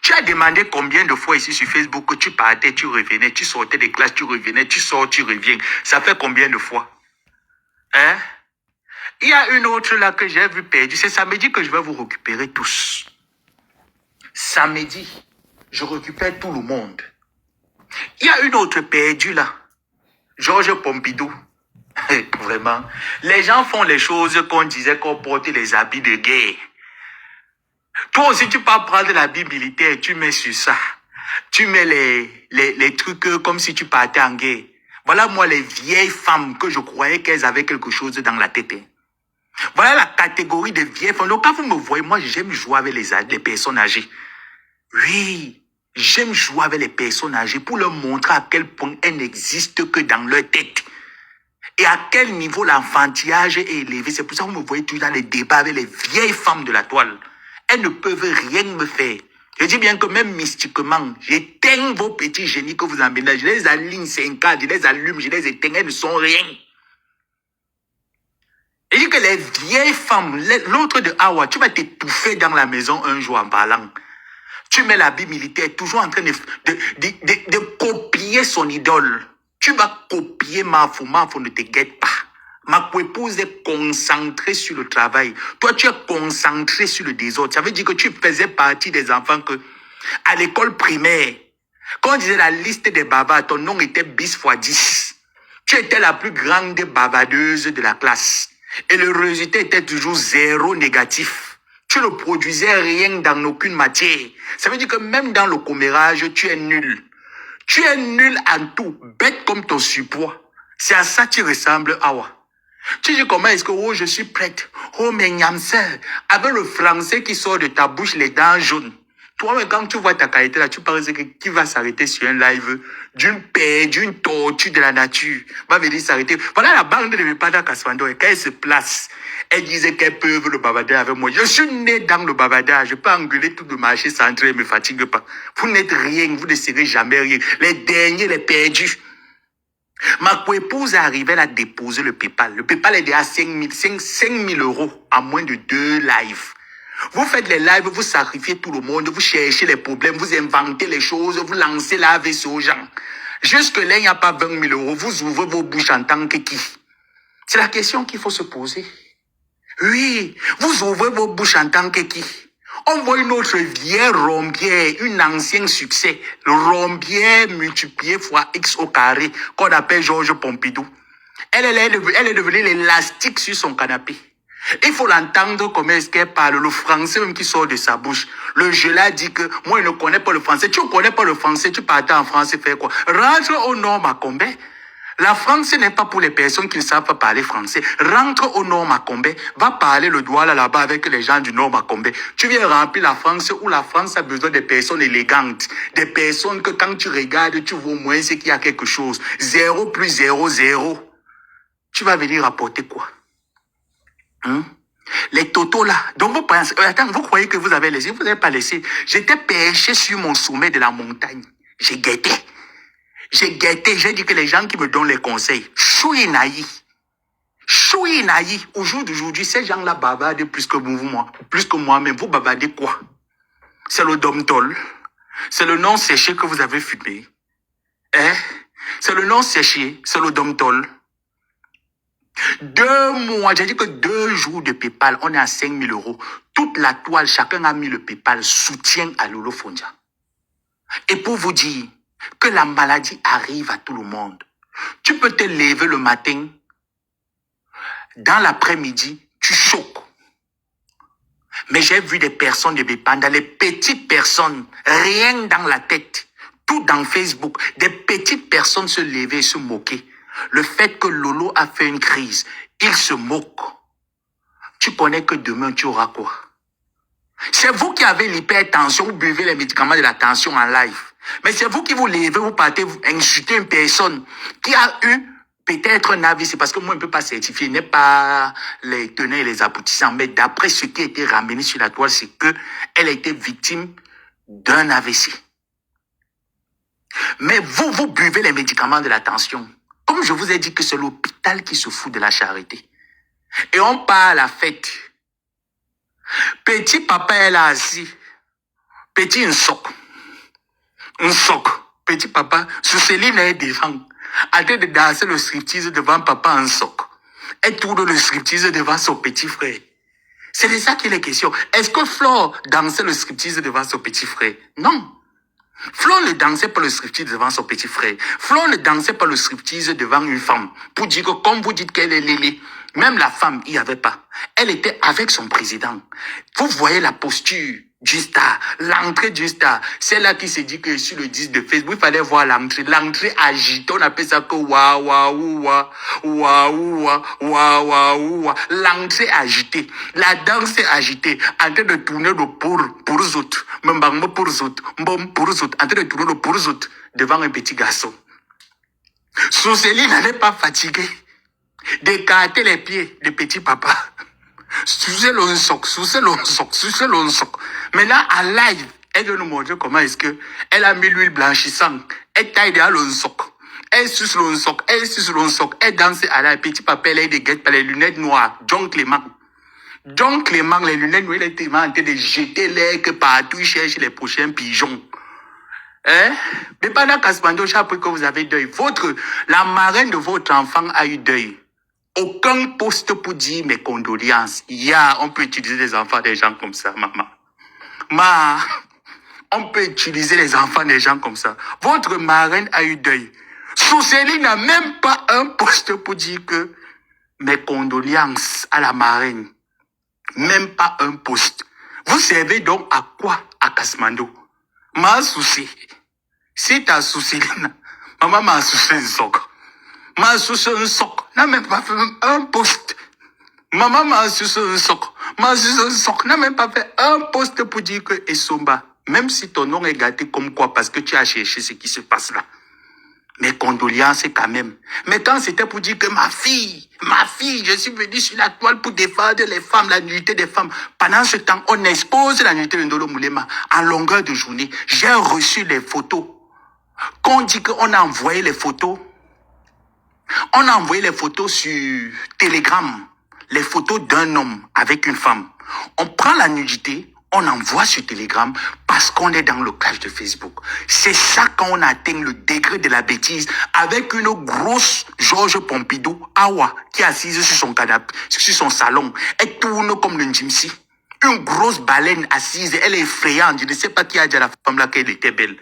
Tu as demandé combien de fois ici sur Facebook que tu partais, tu revenais, tu sortais des classes, tu revenais, tu sors, tu reviens. Ça fait combien de fois? Hein? Il y a une autre là que j'ai vu perdue. C'est samedi que je vais vous récupérer tous. Samedi, je récupère tout le monde. Il y a une autre perdue là. Georges Pompidou. Vraiment. Les gens font les choses qu'on disait qu'on portait les habits de guerre. Toi aussi, tu peux prendre l'habit militaire, tu mets sur ça. Tu mets les trucs comme si tu partais en guerre. Voilà moi les vieilles femmes que je croyais qu'elles avaient quelque chose dans la tête. Voilà la catégorie de vieilles femmes. Donc quand vous me voyez, moi j'aime jouer avec les personnes âgées. Oui, j'aime jouer avec les personnes âgées pour leur montrer à quel point elles n'existent que dans leur tête. Et à quel niveau l'enfantillage est élevé. C'est pour ça que vous me voyez toujours dans les débats avec les vieilles femmes de la toile. Elles ne peuvent rien me faire. Je dis bien que même mystiquement, j'éteins vos petits génies que vous emmenez. Je les aligne 5 ans, je les allume, je les éteins, elles ne sont rien. Je dis que les vieilles femmes, l'autre de Hawa, tu vas t'étouffer dans la maison un jour en parlant. Tu mets l'habit militaire, toujours en train de copier son idole. Tu vas copier Mafou. Mafou ne te guette pas. Ma épouse est concentrée sur le travail. Toi, tu es concentré sur le désordre. Ça veut dire que tu faisais partie des enfants que, à l'école primaire, quand on disait la liste des bavards, ton nom était bis fois 10. Tu étais la plus grande bavardeuse de la classe. Et le résultat était toujours 0 négatif. Tu ne produisais rien dans aucune matière. Ça veut dire que même dans le commérage, tu es nul. Tu es nul en tout, bête comme ton surpoids. C'est à ça que tu ressembles, Awa. Tu dis comment est-ce que, oh, je suis prête. Oh, mais Nyamsel, avec le français qui sort de ta bouche, les dents jaunes. Toi, mais quand tu vois ta qualité là, tu penses que qui va s'arrêter sur un live d'une paix, d'une tortue de la nature, va venir s'arrêter. Voilà la bande de Pada Kaswando, et quand elle se place, elle disait qu'elle peut le bavardage avec moi. Je suis né dans le bavardage, je peux engueuler tout le marché sans entrer, ne me fatigue pas. Vous n'êtes rien, vous ne serez jamais rien. Les derniers, les perdus. Ma co-épouse est arrivée à déposer le PayPal. Le PayPal est déjà à 5 000 euros à moins de 2 lives. Vous faites les lives, vous sacrifiez tout le monde, vous cherchez les problèmes, vous inventez les choses, vous lancez la AVC aux gens. Jusque-là, il n'y a pas 20 000 euros. Vous ouvrez vos bouches en tant que qui? C'est la question qu'il faut se poser. Oui, vous ouvrez vos bouches en tant que qui? On voit une autre vieille rombière, une ancien succès, rombière multipliée fois X au carré, qu'on appelle Georges Pompidou. Elle est devenue l'élastique sur son canapé. Il faut l'entendre comment est-ce qu'elle parle, le français même qui sort de sa bouche. Le je l'ai dit que moi, je ne connais pas le français. Tu ne connais pas le français, tu partais en français faire quoi? Rentre au Nord Macombe. La France n'est pas pour les personnes qui ne savent pas parler français. Rentre au Nord Macombe, va parler le doigt là-bas avec les gens du Nord Macombe. Tu viens remplir la France où la France a besoin de personnes élégantes. Des personnes que quand tu regardes, tu vois au moins c'est qu'il y a quelque chose. 0 plus 0, 0. Tu vas venir apporter quoi? Les totos là. Donc vous pensez, attends, vous croyez que vous avez laissé? Vous n'avez pas laissé. J'étais perché sur mon sommet de la montagne. J'ai guetté. J'ai dit que les gens qui me donnent les conseils, chouinaï, au jour d'aujourd'hui, ces gens-là bavardent plus que moi, plus que moi-même. Vous bavardez quoi? C'est le domtol. C'est le nom séché que vous avez fumé. Hein? C'est le nom séché, c'est le domtol. 2 mois, j'ai dit que 2 jours de PayPal, on est à 5 000 euros. Toute la toile, chacun a mis le PayPal, soutien à Lolo Fondia. Et pour vous dire que la maladie arrive à tout le monde. Tu peux te lever le matin, dans l'après-midi, tu choques. Mais j'ai vu des personnes de Bépanda, les petites personnes, rien dans la tête, tout dans Facebook, des petites personnes se lever et se moquer. Le fait que Lolo a fait une crise, il se moque. Tu connais que demain, tu auras quoi? C'est vous qui avez l'hypertension, vous buvez les médicaments de la tension en live. Mais c'est vous qui vous levez, vous partez, vous insultez une personne qui a eu peut-être un AVC, parce que moi, je ne peux pas certifier, il n'est pas les tenants et les aboutissants, mais d'après ce qui a été ramené sur la toile, c'est qu'elle a été victime d'un AVC. Mais vous, vous buvez les médicaments de la tension. Comme je vous ai dit que c'est l'hôpital qui se fout de la charité. Et on part à la fête. Petit papa est là assis. Petit un soc. Petit papa, sous Céline est devant. En train de danser le striptease devant papa en soc. Elle tourne le striptease devant son petit frère. C'est de ça qu'il est question. Est-ce que Flore dansait le striptease devant son petit frère? Non. Flore ne dansait pas le striptease devant son petit frère. Flore ne dansait pas le striptease devant une femme. Pour dire que, comme vous dites qu'elle est Lélé, même la femme, il n'y avait pas. Elle était avec son président. Vous voyez la posture du star, l'entrée du star. C'est là qui se dit que sur le disque de Facebook, il fallait voir l'entrée. L'entrée agitée, on appelle ça que waouh, waouh, waouh, waouh, waouh, waouh. L'entrée agitée. La danse est agitée. En train de tourner le pour zout. Mbambo pour zout. Mbom pour zout. En train de tourner le pour zout devant un petit garçon. Soucéline n'allait pas fatiguée d'écarter les pieds de petit papa. Sucez le soc. Mais là, à live, elle veut nous montrer comment est-ce que elle a mis l'huile blanchissante. Elle taille derrière le soc. Elle suce le soc. Elle danse à la petit papa, elle a des guettes par les lunettes noires. John Clément, les lunettes noires, il était en train de jeter l'air que partout, il cherche les prochains pigeons. Hein? Mais pendant qu'Asmando, j'ai appris que vous avez deuil. La marraine de votre enfant a eu deuil. Aucun poste pour dire mes condoléances. On peut utiliser les enfants des gens comme ça, maman. On peut utiliser les enfants des gens comme ça. Votre marraine a eu deuil. Soucéline n'a même pas un poste pour dire que mes condoléances à la marraine. Même pas un poste. Vous servez donc à quoi à Kasmando? Ma souci. Si t'as Soucéline, maman m'a souci un soc. M'a souci un soc. N'a même pas fait un poste. Maman m'a souci un soc. N'a même pas fait un poste pour dire que Essomba, même si ton nom est gâté comme quoi, parce que tu as cherché ce qui se passe là. Mes condoléances quand même. Mais quand c'était pour dire que ma fille, je suis venu sur la toile pour défendre les femmes, la nudité des femmes. Pendant ce temps, on expose la nudité de Ndolo Moulema en longueur de journée. J'ai reçu les photos. Quand on dit qu'on a envoyé les photos, on a envoyé les photos sur Telegram, les photos d'un homme avec une femme. On prend la nudité, on envoie sur Telegram parce qu'on est dans le clash de Facebook. C'est ça quand on atteint le degré de la bêtise avec une grosse Georges Pompidou, Awa, qui est assise sur son canapé, sur son salon. Elle tourne comme le Njimsi. Une grosse baleine assise, elle est effrayante. Je ne sais pas qui a dit à la femme là qu'elle était belle.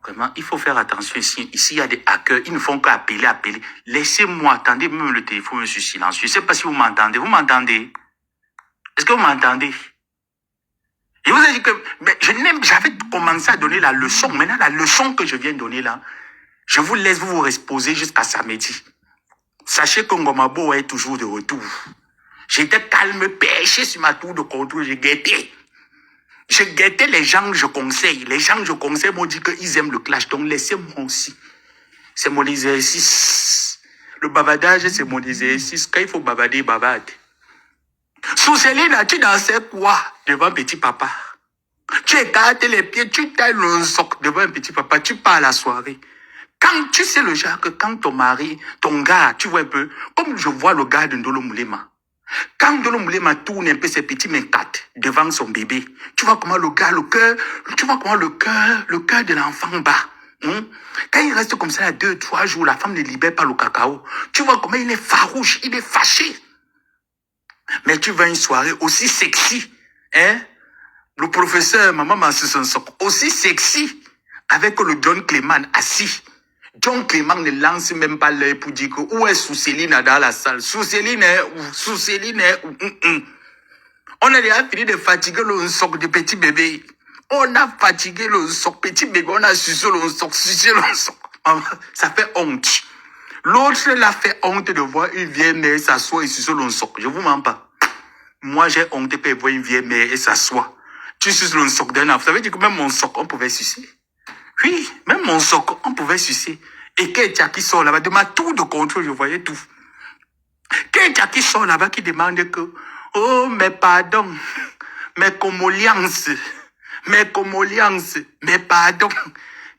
Vraiment, il faut faire attention ici. Ici, il y a des hackers. Ils ne font qu'appeler. Laissez-moi, attendez, même le téléphone sur silence. Je ne sais pas si vous m'entendez. Vous m'entendez? Est-ce que vous m'entendez? Je vous ai dit que j'avais commencé à donner la leçon. Maintenant, la leçon que je viens de donner là, je vous laisse vous reposer jusqu'à samedi. Sachez que Ngomabo est toujours de retour. J'étais calme, perché sur ma tour de contrôle. J'ai guetté. Je guettais les gens que je conseille. Les gens que je conseille m'ont dit qu'ils aiment le clash. Donc, laissez-moi aussi. C'est mon exercice. Le bavardage, c'est mon exercice. Quand il faut bavarder, bavarde. Soucéline, tu dansais quoi devant petit papa? Tu écartes les pieds, tu tailles le soc devant un petit papa, tu pars à la soirée. Quand tu sais le genre que quand ton mari, ton gars, tu vois un peu, comme je vois le gars de Ndolo Moulema. Quand Ndolo Moulema tourne un peu ses petits mains quatre devant son bébé, tu vois comment le gars, le cœur de l'enfant bat. Quand il reste comme ça à 2-3 jours, la femme ne libère pas le cacao. Tu vois comment il est farouche, il est fâché. Mais tu vas à une soirée aussi sexy, le professeur, maman m'a aussi sexy, avec le John Clément assis. John Clément ne lance même pas l'œil pour dire que où est Soucéline dans la salle. Soucéline est où? On a déjà fini de fatiguer le soc de petit bébé. On a fatigué le soc petit bébé. On a sucé le soc. Ça fait honte. L'autre l'a fait honte de voir une vieille mère s'asseoir et sucer le soc. Je vous mens pas. Moi, j'ai honte quand je vois une vieille mère et s'asseoir. Tu suces le soc d'un enfant. Ça veut dire que même mon soc, on pouvait sucer. Oui, même mon soc, on pouvait sucer. Et Ketia qui sort là-bas, de ma tour de contrôle, je voyais tout. Ketia qui sort là-bas, qui demande que, oh, mais pardon, mais condoléances, mais pardon.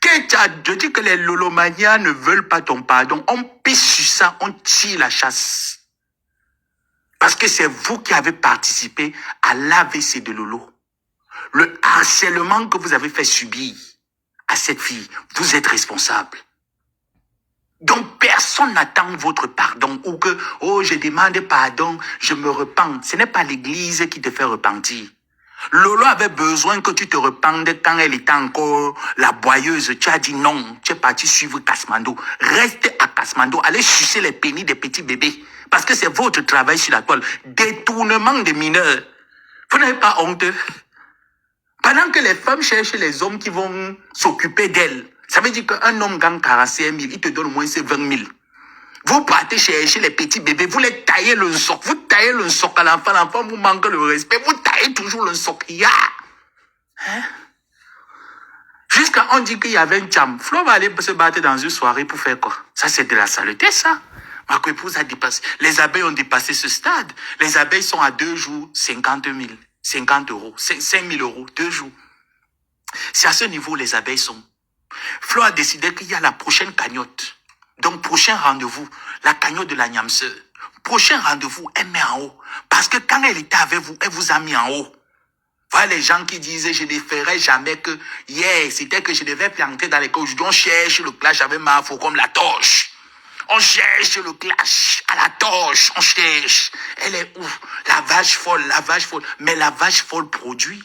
Ketia, je dis que les lolomanias ne veulent pas ton pardon. On pisse sur ça, on tire la chasse. Parce que c'est vous qui avez participé à l'AVC de Lolo. Le harcèlement que vous avez fait subir à cette fille, vous êtes responsable. Donc, personne n'attend votre pardon ou que, oh, je demande pardon, je me repens. Ce n'est pas l'église qui te fait repentir. Lolo avait besoin que tu te repentes quand elle était encore la boyeuse. Tu as dit non, tu es parti suivre Kasmando. Reste à Kasmando, allez sucer les pénis des petits bébés. Parce que c'est votre travail sur la toile. Détournement des mineurs. Vous n'avez pas honte? Pendant que les femmes cherchent les hommes qui vont s'occuper d'elles, ça veut dire qu'un homme gagne 45 000, il te donne au moins 20 000. Vous partez chercher les petits bébés, vous les taillez le soc, vous taillez le soc à l'enfant vous manque le respect, vous taillez toujours le soc. Hein? Jusqu'à on dit qu'il y avait un cham. Flo va aller se battre dans une soirée pour faire quoi? Ça, c'est de la saleté, ça. Ma épouse a dépassé. Les abeilles ont dépassé ce stade. Les abeilles sont à 2 jours, 50 000, 50 euros, 5 000 euros, 2 jours. C'est à ce niveau les abeilles sont. Flo a décidé qu'il y a la prochaine cagnotte. Donc, prochain rendez-vous, la cagnotte de la Niamseur. Prochain rendez-vous, elle met en haut. Parce que quand elle était avec vous, elle vous a mis en haut. Voilà les gens qui disaient, je ne ferai jamais que, c'était que je devais planter dans l'école. Aujourd'hui, on cherche le clash avec Mafo comme la torche. On cherche le clash à la torche, on cherche. Elle est où? La vache folle. Mais la vache folle produit.